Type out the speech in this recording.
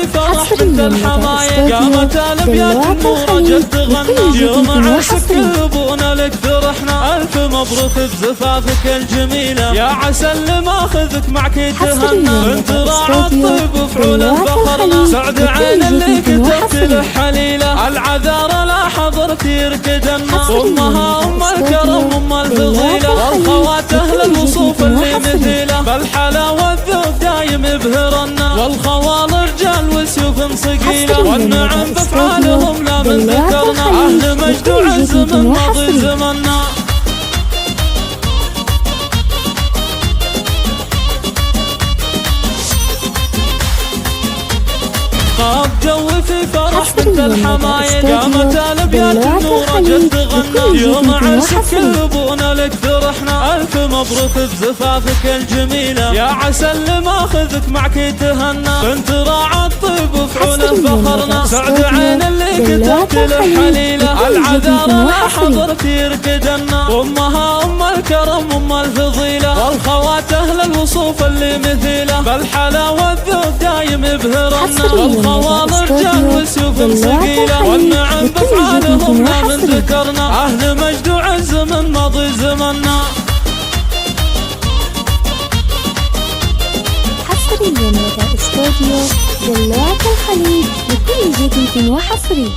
في فرح بنت الحماية، قامت الابيات النور جد غنى، يوم عرسك ابونا لك فرحنا، الف مبروك بزفافك الجميلة، يا عسى اللي ماخذك معك يتهنى، انت راعى الطيب وفعول فخرنا، سعد عين اللي كتبت له حليلة، العذارى لا حضرت يركدنا، امها ام الكرم ام الفضيلة، والخوات اهل الوصوف اللي مثيله، بالحلا والذوق دايم يبهرنا، والخوال رجال وسيوف صقيله، والنعم بافعالهم لا من ذكرنا، اهل مجد وعز من ماضي زمنا. خاب جو في فرح بنت الحماية، قامت الابيات النور جد غنى، يوم عرسك ابونا لك فرحنا، الف مبروك بزفافك الجميلة، يا عسى اللي ماخذك معك يتهنى، بنت راعى الطيب وفعوله فخرنا، سعد عين اللي كتبت له حليلة، العذارى لا حضرت يركدنا، امها ام الكرم ام الفضيلة، والخوات اهل الوصوف اللي مثيله، بالحلا والذوق دايم يبهرنا، والخوال رجال وسيوف صقيله، والنعم بافعالهم لا من ذكرنا، اهل مجد وعز من ماضي زمنا. حصريا لدى استوديو دلوعة الخليج بكل جديد وحصري.